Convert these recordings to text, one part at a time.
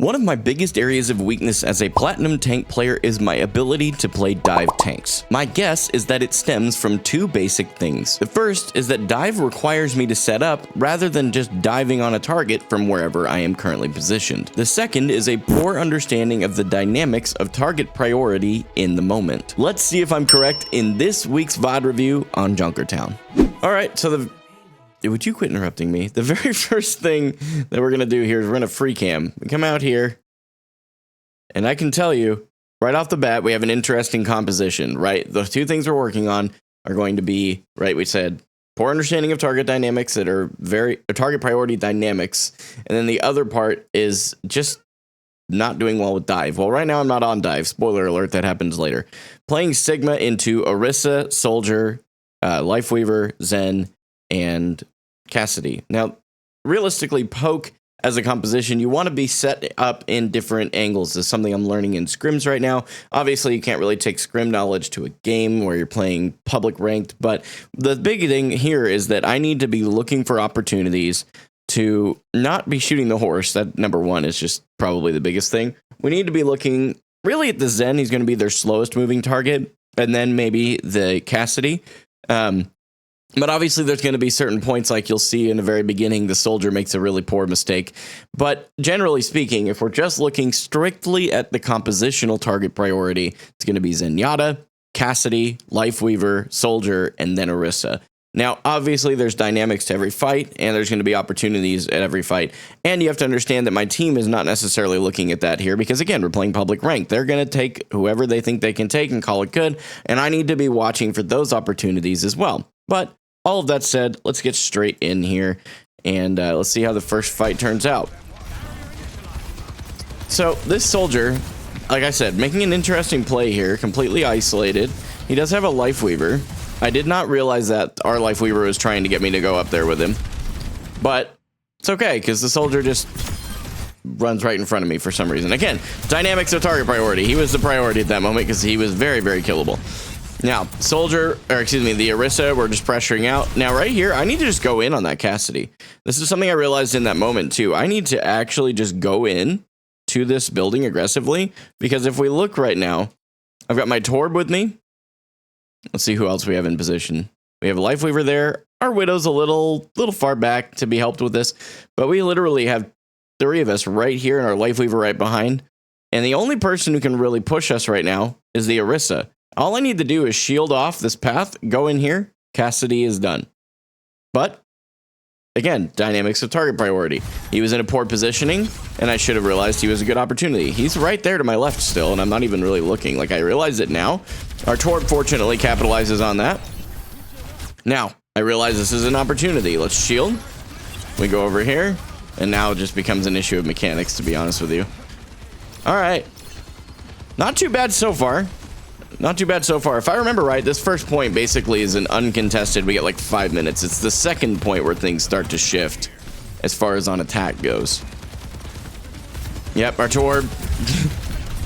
One of my biggest areas of weakness as a platinum tank player is my ability to play dive tanks. My guess is that it stems from two basic things. The first is that dive requires me to set up rather than just diving on a target from wherever I am currently positioned. The second is a poor understanding of the dynamics of target priority in the moment. Let's see if I'm correct in this week's VOD review on Junkertown. Alright, so would you quit interrupting me? The very first thing that we're going to do here is we're going to free cam. We come out here, and I can tell you, right off the bat, we have an interesting composition, right? The two things we're working on are going to be, right, we said, poor understanding of target dynamics that are target priority dynamics, and then the other part is just not doing well with dive. Well, right now I'm not on dive. Spoiler alert, that happens later. Playing Sigma into Orisa, Soldier, Lifeweaver, Zen, and Cassidy. Now, realistically, poke as a composition, you want to be set up in different angles. This is something I'm learning in scrims right now. Obviously, you can't really take scrim knowledge to a game where you're playing public ranked, but the big thing here is that I need to be looking for opportunities to not be shooting the horse. That, number one, is just probably the biggest thing. We need to be looking really at the Zen. He's going to be their slowest moving target, and then maybe the Cassidy. But obviously there's going to be certain points, like you'll see in the very beginning, the Soldier makes a really poor mistake. But generally speaking, if we're just looking strictly at the compositional target priority, it's going to be Zenyatta, Cassidy, Lifeweaver, Soldier, and then Orisa. Now, obviously there's dynamics to every fight, and there's going to be opportunities at every fight. And you have to understand that my team is not necessarily looking at that here, because again, we're playing public rank. They're going to take whoever they think they can take and call it good. And I need to be watching for those opportunities as well. But all of that said, let's get straight in here, and let's see how the first fight turns out. So this Soldier, like I said, making an interesting play here, completely isolated. He does have a Lifeweaver. I did not realize that our Lifeweaver was trying to get me to go up there with him. But it's okay, because the Soldier just runs right in front of me for some reason. Again, dynamics of target priority. He was the priority at that moment because he was very, very killable. Now, the Orisa, we're just pressuring out. Now, right here, I need to just go in on that Cassidy. This is something I realized in that moment, too. I need to actually just go in to this building aggressively, because if we look right now, I've got my Torb with me. Let's see who else we have in position. We have a Lifeweaver there. Our Widow's a little far back to be helped with this, but we literally have three of us right here and our Lifeweaver right behind. And the only person who can really push us right now is the Orisa. All I need to do is shield off this path, go in here, Cassidy is done. But, again, dynamics of target priority. He was in a poor positioning, and I should have realized he was a good opportunity. He's right there to my left still, and I'm not even really looking. Like, I realize it now. Our Torb, fortunately, capitalizes on that. Now, I realize this is an opportunity. Let's shield. We go over here, and now it just becomes an issue of mechanics, to be honest with you. All right. Not too bad so far. Not too bad so far. If I remember right, this first point basically is an uncontested. We get like 5 minutes. It's the second point where things start to shift as far as on attack goes. Yep, our Torb.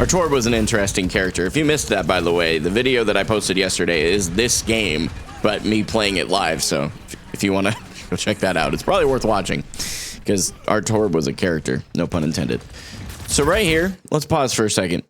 Our Torb was an interesting character. If you missed that, by the way, the video that I posted yesterday is this game, but me playing it live. So if you want to go check that out, it's probably worth watching, because our Torb was a character. No pun intended. So right here, let's pause for a second.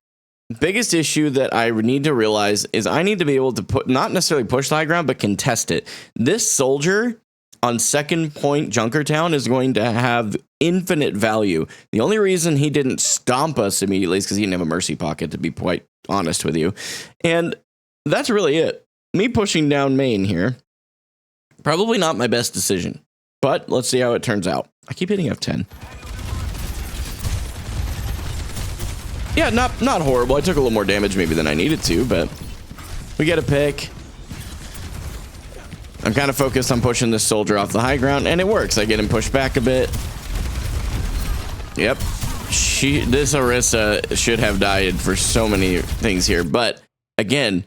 Biggest issue that I need to realize is I need to be able to not necessarily push the high ground, but contest it. This Soldier on second point Junkertown is going to have infinite value. The only reason he didn't stomp us immediately is because he didn't have a mercy pocket, to be quite honest with you. And that's really it. Me pushing down main here, probably not my best decision, but let's see how it turns out. I keep hitting F10. Yeah, not horrible. I took a little more damage maybe than I needed to, but we get a pick. I'm kind of focused on pushing this Soldier off the high ground, and it works. I get him pushed back a bit. Yep. This Orisa should have died for so many things here, but again,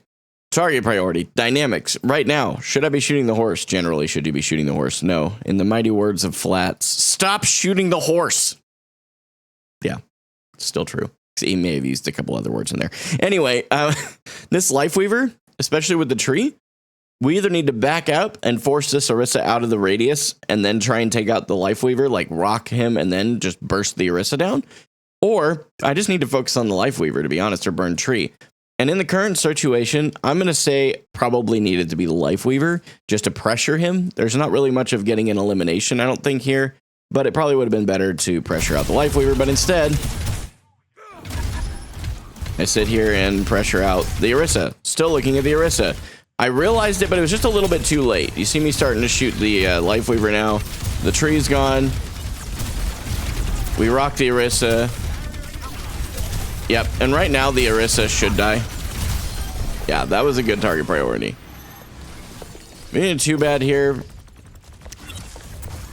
target priority, dynamics. Right now, should I be shooting the horse? Generally, should you be shooting the horse? No. In the mighty words of Flats, stop shooting the horse. Yeah, still true. He may have used a couple other words in there. Anyway, this Lifeweaver, especially with the tree, we either need to back up and force this Orisa out of the radius and then try and take out the Lifeweaver, like rock him and then just burst the Orisa down. Or I just need to focus on the Life Weaver, to be honest, or burn tree. And in the current situation, I'm going to say probably needed to be the Life Weaver just to pressure him. There's not really much of getting an elimination, I don't think, here. But it probably would have been better to pressure out the Life Weaver. But instead, I sit here and pressure out the Orisa. Still looking at the Orisa. I realized it, but it was just a little bit too late. You see me starting to shoot the Life Weaver now. The tree's gone. We rock the Orisa. Yep, and right now the Orisa should die. Yeah, that was a good target priority. We didn't too bad here.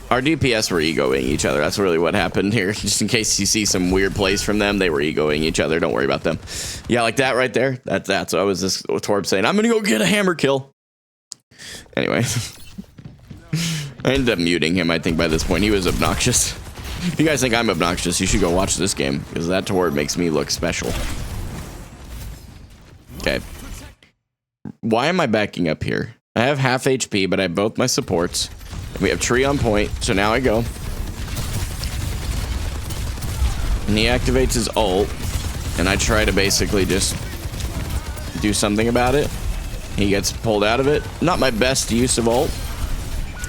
Our DPS were egoing each other. That's really what happened here. Just in case you see some weird plays from them, they were egoing each other. Don't worry about them. Yeah, like that right there. That's what I was just Torb saying. I'm gonna go get a hammer kill. Anyway, I ended up muting him. I think by this point he was obnoxious. If you guys think I'm obnoxious, you should go watch this game, because that Torb makes me look special. Okay. Why am I backing up here? I have half HP, but I have both my supports. We have tree on point, so now I go. And he activates his ult, and I try to basically just do something about it. He gets pulled out of it. Not my best use of ult,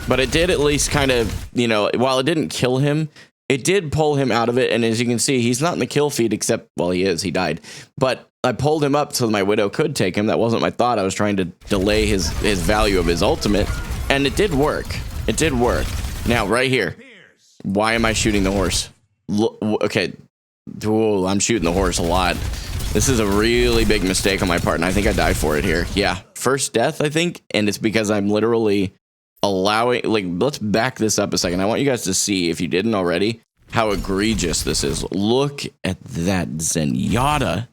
but it did at least kind of, you know, while it didn't kill him, it did pull him out of it. And as you can see, he's not in the kill feed, except, well, he died. But I pulled him up so my Widow could take him. That wasn't my thought. I was trying to delay his value of his ultimate, and it did work. It did work. Now, right here, why am I shooting the horse? Okay, whoa, I'm shooting the horse a lot. This is a really big mistake on my part, and I think I die for it here. Yeah, first death, I think, and it's because I'm literally allowing, like, let's back this up a second. I want you guys to see, if you didn't already, how egregious this is. Look at that Zenyatta.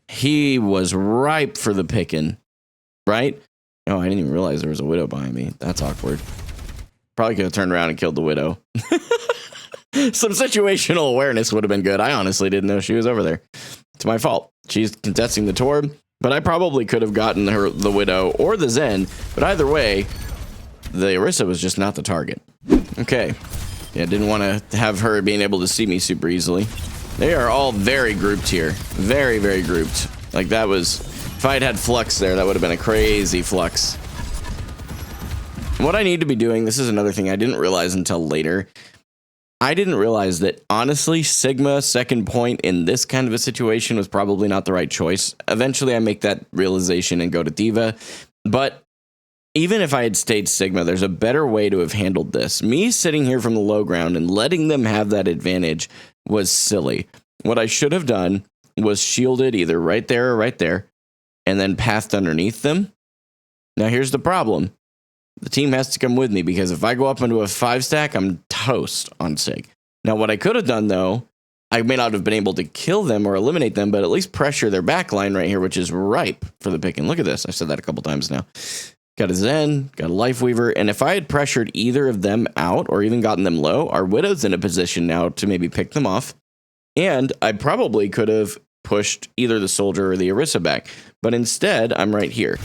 He was ripe for the picking, right? Oh, I didn't even realize there was a Widow behind me. That's awkward. Probably could have turned around and killed the Widow. Some situational awareness would have been good. I honestly didn't know she was over there. It's my fault. She's contesting the Torb, but I probably could have gotten her the Widow or the Zen. But either way, the Orisa was just not the target. Okay. Yeah, didn't want to have her being able to see me super easily. They are all very grouped here. Very, very grouped. Like, that was... If I had had Flux there, that would have been a crazy Flux. What I need to be doing, this is another thing I didn't realize until later. I didn't realize that, honestly, Sigma second point in this kind of a situation was probably not the right choice. Eventually, I make that realization and go to D.Va. But even if I had stayed Sigma, there's a better way to have handled this. Me sitting here from the low ground and letting them have that advantage was silly. What I should have done was shielded either right there or right there, and then pathed underneath them. Now, here's the problem. The team has to come with me, because if I go up into a 5-stack, I'm toast on Sig. Now, what I could have done, though, I may not have been able to kill them or eliminate them, but at least pressure their backline right here, which is ripe for the picking. Look at this. I've said that a couple times now. Got a Zen, got a Life Weaver, and if I had pressured either of them out or even gotten them low, our Widow's in a position now to maybe pick them off, and I probably could have pushed either the Soldier or the Orisa back, but instead, I'm right here.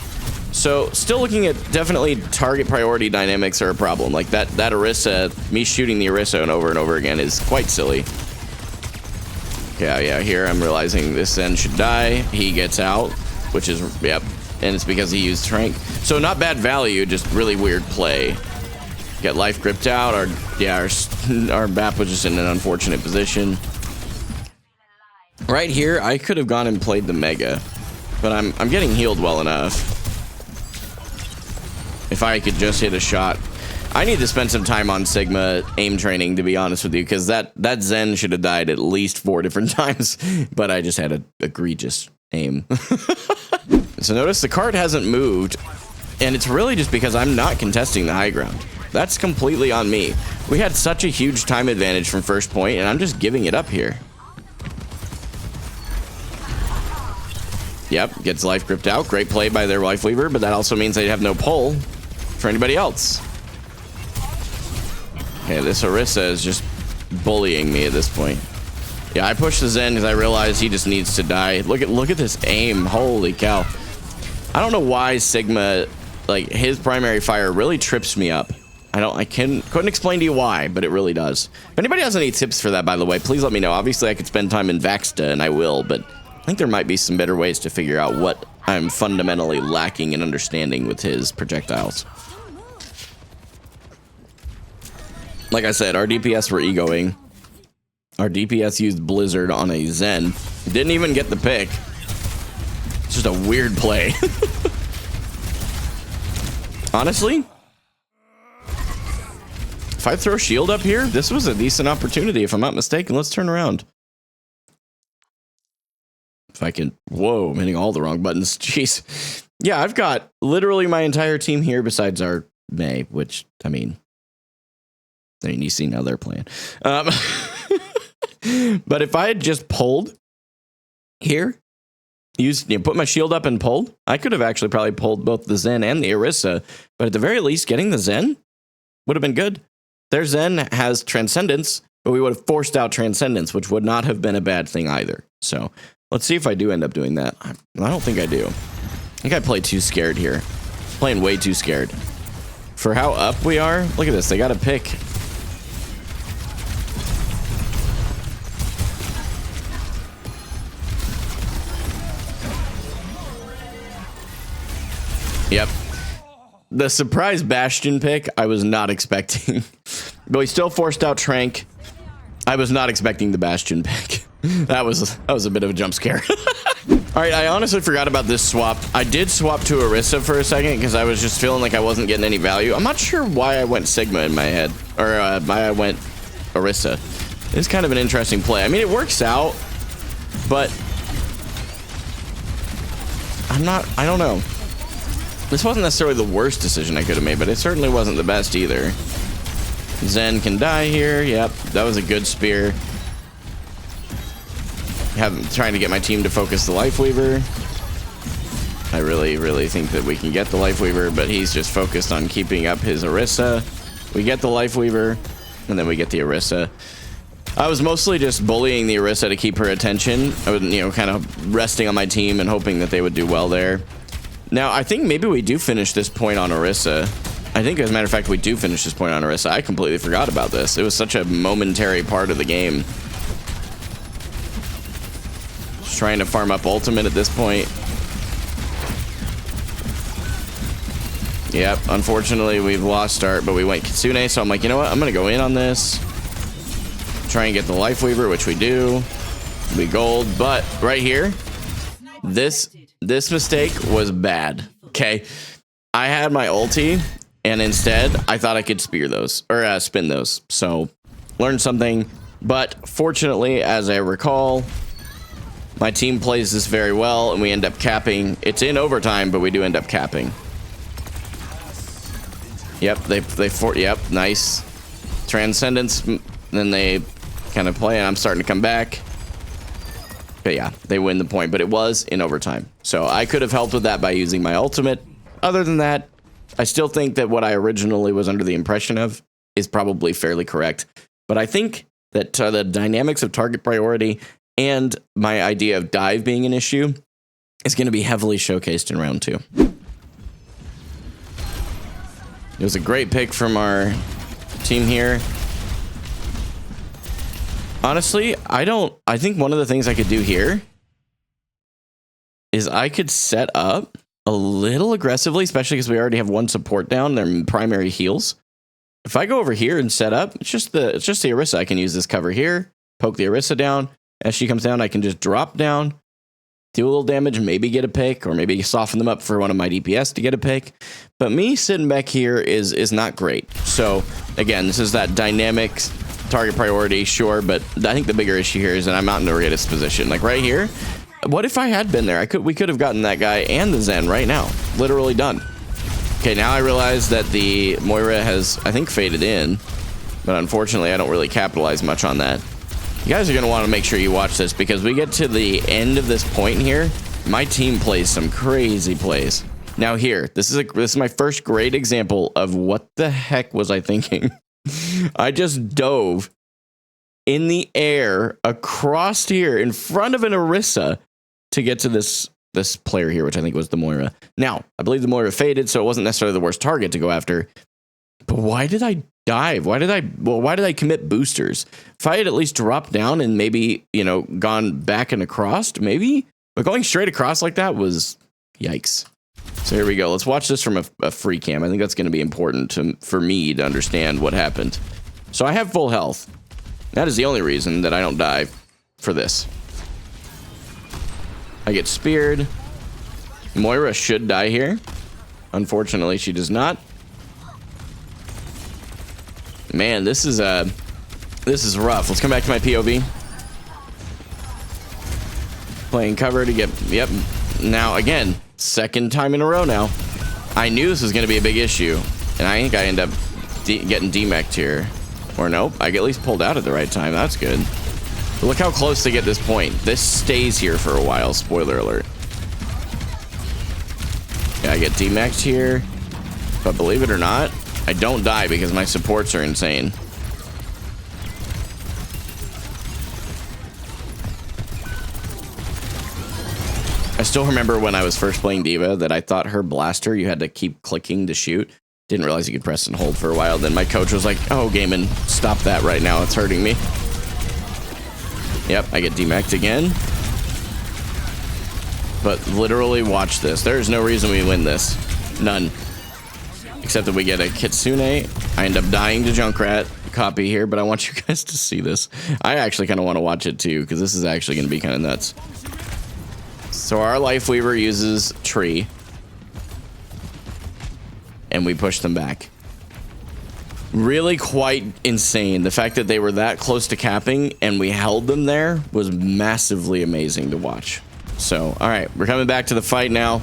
So, still looking at definitely target priority dynamics are a problem. Like, that Orisa, me shooting the Orisa and over again is quite silly. Yeah, here I'm realizing this Zen should die. He gets out, which is, yep, and it's because he used Trank. So, not bad value, just really weird play. Get life gripped out. Our BAP was just in an unfortunate position. Right here, I could have gone and played the Mega, but I'm getting healed well enough. If I could just hit a shot. I need to spend some time on Sigma aim training, to be honest with you, because that Zen should have died at least 4 different times, but I just had an egregious aim. So notice the card hasn't moved, and it's really just because I'm not contesting the high ground. That's completely on me. We had such a huge time advantage from first point, and I'm just giving it up here. Yep, gets life gripped out. Great play by their Life Weaver, but that also means they have no pull for anybody else. Okay, this Orisa is just bullying me at this point. Yeah, I pushed the Zen because I realized he just needs to die. Look at this aim. Holy cow. I don't know why Sigma, like, his primary fire really trips me up. couldn't explain to you why, but it really does. If anybody has any tips for that, by the way, please let me know. Obviously, I could spend time in Vaxta, and I will, but I think there might be some better ways to figure out what I'm fundamentally lacking in understanding with his projectiles. Like I said, our DPS were egoing. Our DPS used Blizzard on a Zen. Didn't even get the pick. It's just a weird play. Honestly, if I throw shield up here, this was a decent opportunity, if I'm not mistaken. Let's turn around. If I can... Whoa, I'm hitting all the wrong buttons. Jeez. Yeah, I've got literally my entire team here besides our Mei, which, I mean, you see now they're playing. But if I had just pulled here, put my shield up and pulled, I could have actually probably pulled both the Zen and the Orisa, but at the very least, getting the Zen would have been good. Their Zen has Transcendence, but we would have forced out Transcendence, which would not have been a bad thing either. So let's see if I do end up doing that. I don't think I do. I think I play too scared here. Playing way too scared. For how up we are, look at this. They got a pick. Yep. The surprise Bastion pick, I was not expecting. But we still forced out Trank. I was not expecting the Bastion pick. That was a bit of a jump scare. All right, I honestly forgot about this swap. I did swap to Orisa for a second because I was just feeling like I wasn't getting any value. I'm not sure why I went Sigma in my head, or why I went Orisa. It's kind of an interesting play. I mean, it works out, but I don't know. This wasn't necessarily the worst decision I could have made, but it certainly wasn't the best either. Zen can die here. Yep, that was a good spear. Trying to get my team to focus the Lifeweaver. I really think that we can get the Lifeweaver, but he's just focused on keeping up his Orisa. We get the Lifeweaver, and then we get the Orisa. I was mostly just bullying the Orisa to keep her attention. I was, kind of resting on my team and hoping that they would do well there. Now, I think maybe we do finish this point on Orisa. I think, as a matter of fact, we do finish this point on Orisa. I completely forgot about this. It was such a momentary part of the game. Just trying to farm up ultimate at this point. Yep, unfortunately, we've lost start, but we went Kitsune, so I'm like, you know what? I'm going to go in on this. Try and get the Lifeweaver, which we do. We gold, but right here, this mistake was bad. Okay, I had my ulti, and instead I thought I could spear those or spin those. So learned something, but fortunately, as I recall, my team plays this very well, and we end up capping. It's in overtime, but we do end up capping. Yep, yep, nice Transcendence. Then they kind of play, and I'm starting to come back. But yeah, they win the point, but it was in overtime. So I could have helped with that by using my ultimate. Other than that, I still think that what I originally was under the impression of is probably fairly correct. But I think that the dynamics of target priority and my idea of dive being an issue is going to be heavily showcased in round 2. It was a great pick from our team here. Honestly, I think one of the things I could do here is I could set up a little aggressively, especially because we already have one support down, their primary heals. If I go over here and set up, it's just the Orisa. I can use this cover here, poke the Orisa down. As she comes down, I can just drop down, do a little damage, maybe get a pick, or maybe soften them up for one of my DPS to get a pick. But me sitting back here is not great. So again, this is that dynamic target priority, sure, but I think the bigger issue here is that I'm out in the greatest position. Like right here, what if I had been there? We could have gotten that guy and the Zen right now. Literally done. Okay, now I realize that the Moira has, I think, faded in, but unfortunately I don't really capitalize much on that. You guys are going to want to make sure you watch this because we get to the end of this point here. My team plays some crazy plays. Now here, this is my first great example of what the heck was I thinking. I just dove in the air across here in front of an Orisa to get to this player here, which I think was the Moira. Now, I believe the Moira faded, so it wasn't necessarily the worst target to go after. But why did I dive? Why did I commit boosters? If I had at least dropped down and maybe, you know, gone back and across, maybe? But going straight across like that was yikes. So here we go. Let's watch this from a free cam. I think that's going to be important for me to understand what happened. So I have full health. That is the only reason that I don't die for this. I get speared. Moira should die here. Unfortunately, she does not. Man, this is rough. Let's come back to my POV. Playing cover to get, yep. Now, again, second time in a row now. I knew this was going to be a big issue. And I think I end up getting demeched here. Or nope, I get at least pulled out at the right time. That's good. But look how close they get this point. This stays here for a while. Spoiler alert. Yeah, I get demeched here. But believe it or not, I don't die because my supports are insane. I still remember when I was first playing D.Va that I thought her blaster, you had to keep clicking to shoot. Didn't realize you could press and hold for a while. Then my coach was like, oh, Gaiman, stop that right now. It's hurting me. Yep, I get demeched again. But literally watch this. There's no reason we win this. None. Except that we get a Kitsune. I end up dying to Junkrat. Copy here, but I want you guys to see this. I actually kind of want to watch it too, because this is actually going to be kind of nuts. So our Lifeweaver uses tree. And we push them back. Really quite insane. The fact that they were that close to capping and we held them there was massively amazing to watch. So, all right, we're coming back to the fight now.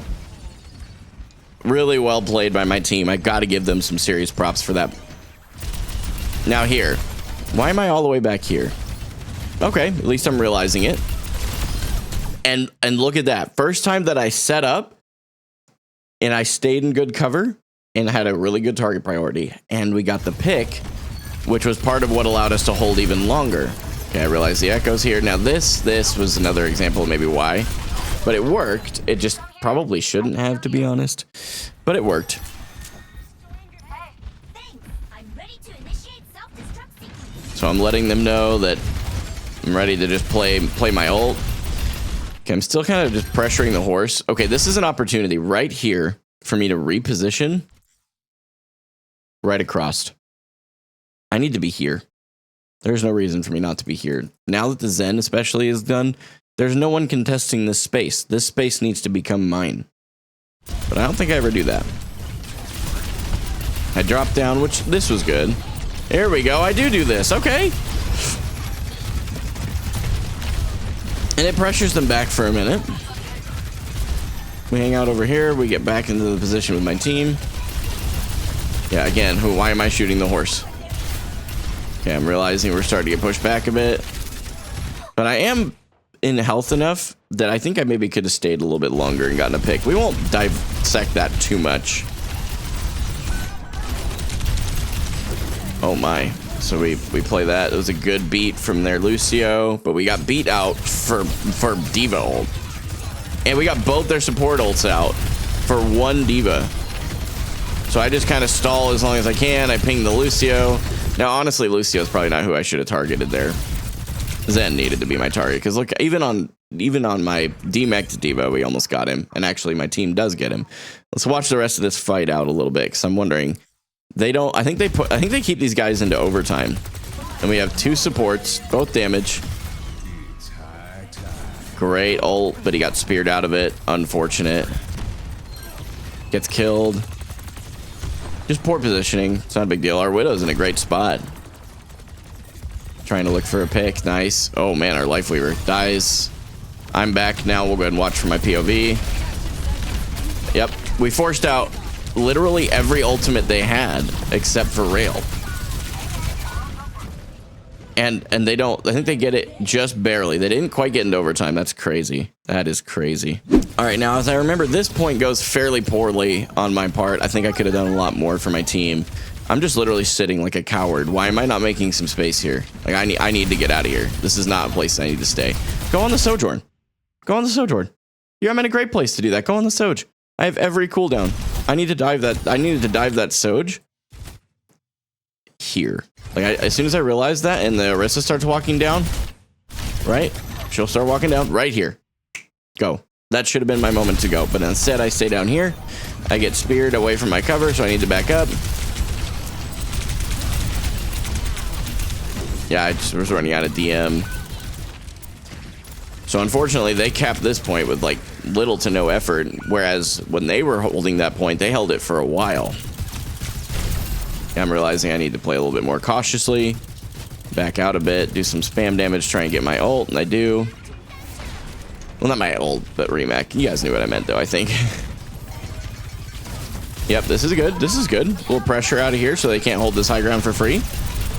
Really well played by my team. I got to give them some serious props for that. Now here. Why am I all the way back here? Okay, at least I'm realizing it. And look at that. First time that I set up and I stayed in good cover and had a really good target priority. And we got the pick, which was part of what allowed us to hold even longer. Okay, I realize the echoes here. Now this was another example of maybe why. But it worked. It just probably shouldn't have, to be honest. But it worked. So I'm letting them know that I'm ready to just play my ult. Okay, I'm still kind of just pressuring the horse. Okay, this is an opportunity right here for me to reposition right across. I need to be here. There's no reason for me not to be here. Now that the Zen especially is done, there's no one contesting this space. This space needs to become mine. But I don't think I ever do that. I dropped down, which this was good. There we go. I do this. Okay. And it pressures them back for a minute. We hang out over here. We get back into the position with my team. Yeah, again, why am I shooting the horse? Okay, I'm realizing we're starting to get pushed back a bit. But I am in health enough that I think I maybe could have stayed a little bit longer and gotten a pick. We won't dissect that too much. Oh my. So we play that. It was a good beat from their Lucio, but we got beat out for D.Va ult. And we got both their support ults out for one D.Va. So I just kind of stall as long as I can. I ping the Lucio. Now, honestly, Lucio's probably not who I should have targeted there. Zen needed to be my target, because look, even on my demeched D.Va, we almost got him. And actually, my team does get him. Let's watch the rest of this fight out a little bit, because I'm wondering. They don't. I think they keep these guys into overtime, and we have two supports, both damage. Great ult, but he got speared out of it. Unfortunate. Gets killed. Just poor positioning. It's not a big deal. Our Widow's in a great spot. Trying to look for a pick. Nice. Oh man, our Lifeweaver dies. I'm back now. We'll go ahead and watch for my POV. Yep, we forced out literally every ultimate they had except for Rail. And they don't, I think they get it just barely. They didn't quite get into overtime. That's crazy. That is crazy. All right, now as I remember, this point goes fairly poorly on my part. I think I could have done a lot more for my team. I'm just literally sitting like a coward. Why am I not making some space here? Like I need to get out of here. This is not a place I need to stay. Go on the Sojourn. Go on the Sojourn. Yeah, I'm in a great place to do that. Go on the Soj. I have every cooldown. I need to dive that. I needed to dive that Soj. here. Like, as soon as I realize that and the Orisa starts walking down, right? She'll start walking down right here. Go. That should have been my moment to go. But instead, I stay down here. I get speared away from my cover, so I need to back up. Yeah, I just was running out of DM. So unfortunately, they capped this point with like little to no effort, whereas when they were holding that point, they held it for a while. I'm realizing I need to play a little bit more cautiously, back out a bit, do some spam damage, try and get my ult, and I do. Well, not my ult, but Remac. You guys knew what I meant, though, I think. Yep, this is good. This is good. A little pressure out of here so they can't hold this high ground for free.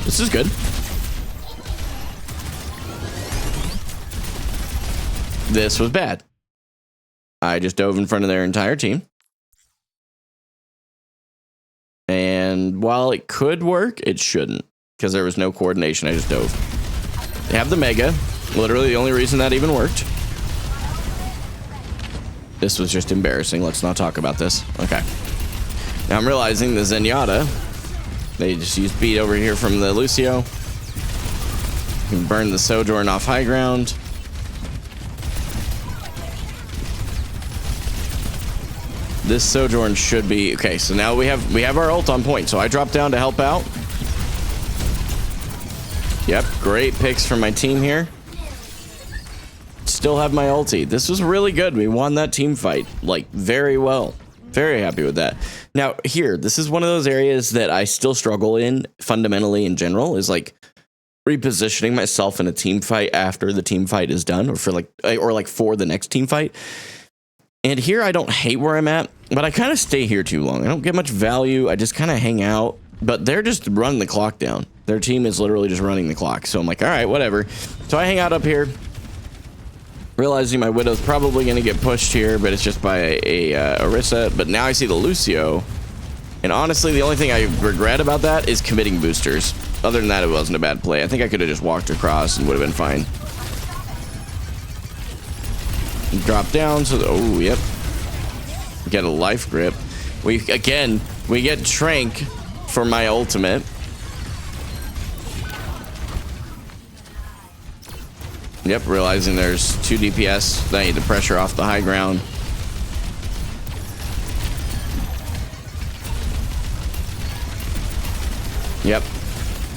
This is good. This was bad. I just dove in front of their entire team. And while it could work, it shouldn't. Because there was no coordination, I just dove. They have the Mega. Literally the only reason that even worked. This was just embarrassing. Let's not talk about this. Okay. Now I'm realizing the Zenyatta. They just used beat over here from the Lucio. Can burn the Sojourn off high ground. This Sojourn should be okay. So now we have our ult on point. So I drop down to help out. Yep, great picks from my team here. Still have my ulti. This was really good. We won that team fight like very well. Very happy with that. Now here, this is one of those areas that I still struggle in fundamentally in general, is like repositioning myself in a team fight after the team fight is done, or for the next team fight. And here I don't hate where I'm at, but I kind of stay here too long. I don't get much value. I just kind of hang out, but they're just running the clock down. Their team is literally just running the clock. So I'm like, all right, whatever. So I hang out up here, realizing my Widow's probably going to get pushed here, but it's just by a Orisa. But now I see the Lucio. And honestly, the only thing I regret about that is committing boosters. Other than that, it wasn't a bad play. I think I could have just walked across and would have been fine. Drop down, so oh yep, get a life grip. We get Trank for my ultimate. Yep, realizing there's 2 DPS. I need to pressure off the high ground. Yep,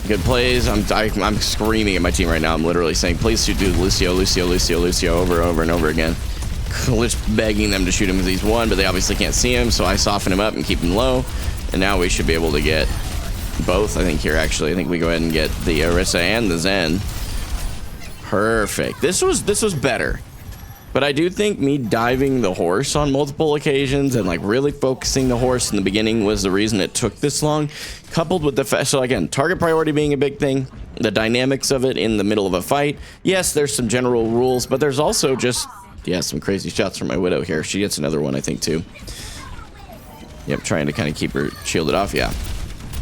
good plays. I'm screaming at my team right now. I'm literally saying, please shoot dude Lucio over and over again. Just begging them to shoot him because he's one, but they obviously can't see him, so I soften him up and keep him low. And now we should be able to get both, I think, here, actually. I think we go ahead and get the Orisa and the Zen. Perfect. This was better. But I do think me diving the horse on multiple occasions and like really focusing the horse in the beginning was the reason it took this long, coupled with the fact, so again, target priority being a big thing, the dynamics of it in the middle of a fight. Yes, there's some general rules, but there's also just, yeah, some crazy shots from my Widow here. She gets another one, I think, too. Yep, trying to kind of keep her shielded off. Yeah,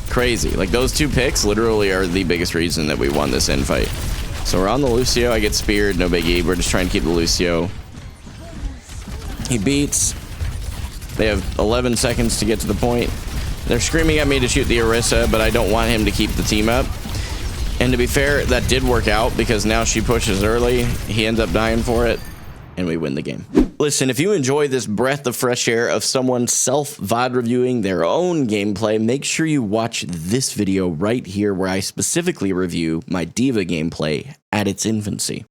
crazy. Like, those 2 picks literally are the biggest reason that we won this end fight. So we're on the Lucio. I get speared, no biggie. We're just trying to keep the Lucio. He beats. They have 11 seconds to get to the point. They're screaming at me to shoot the Orisa, but I don't want him to keep the team up. And to be fair, that did work out because now she pushes early. He ends up dying for it, and we win the game. Listen, if you enjoy this breath of fresh air of someone self-VOD reviewing their own gameplay, make sure you watch this video right here where I specifically review my D.Va gameplay at its infancy.